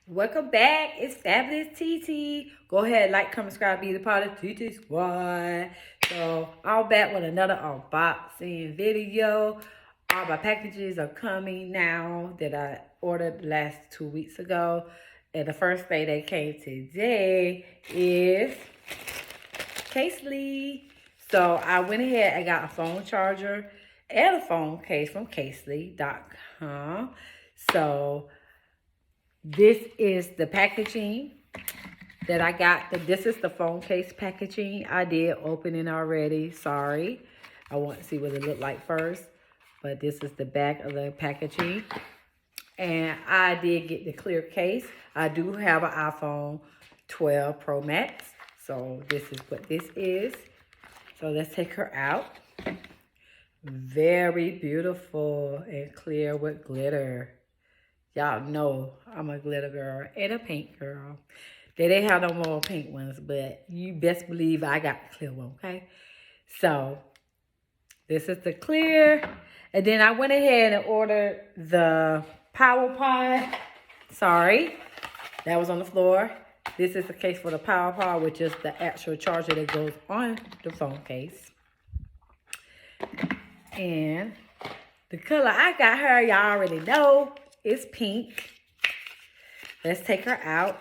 Welcome back. It's Fabulous TT. Go ahead, like, comment, subscribe, be the part of TT Squad. So, all back with another unboxing video. All my packages are coming now that I ordered the last 2 weeks ago. And the first thing that came today is Casely. So, I went ahead and got a phone charger and a phone case from Casely.com. So, this is the packaging that I got. This is the phone case packaging. I did open it already. Sorry. I want to see what it looked like first. But this is the back of the packaging. And I did get the clear case. I do have an iPhone 12 Pro Max. So this is what this is. So let's take her out. Very beautiful and clear with glitter. Y'all know I'm a glitter girl and a pink girl. They didn't have no more pink ones, but you best believe I got the clear one, okay? So, this is the clear. And then I went ahead and ordered the Powerpod. Sorry, that was on the floor. This is the case for the Powerpod, which is the actual charger that goes on the phone case. And the color I got her, y'all already know. It's pink. Let's take her out.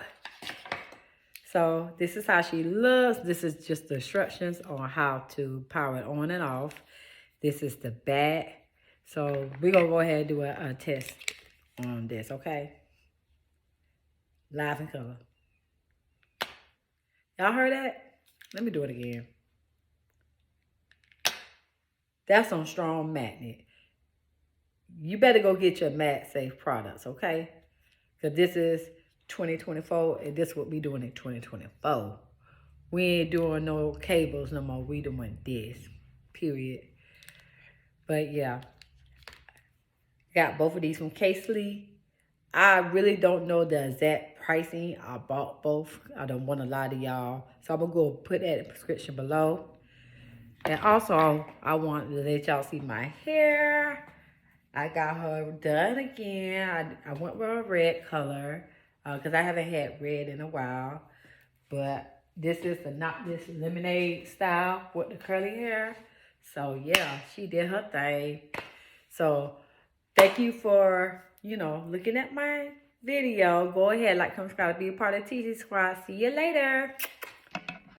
So this is how she looks. This is just the instructions on how to power it on and off. This is the back. So we're going to go ahead and do a test on this, okay? Live in color. Y'all heard that? Let me do it again. That's on strong magnet. You better go get your MagSafe products, okay? Because this is 2024, and this is what we doing in 2024. We ain't doing no cables no more. We doing this, period. But, yeah. Got both of these from Casely. I really don't know the exact pricing. I bought both. I don't want to lie to y'all. So, I'm going to go put that in the description below. And also, I want to let y'all see my hair. I got her done again. I went with a red color because I haven't had red in a while. But this is the Not This Lemonade style with the curly hair. So, yeah, she did her thing. So, thank you for, looking at my video. Go ahead, like, comment, subscribe, be a part of TT Squad. See you later.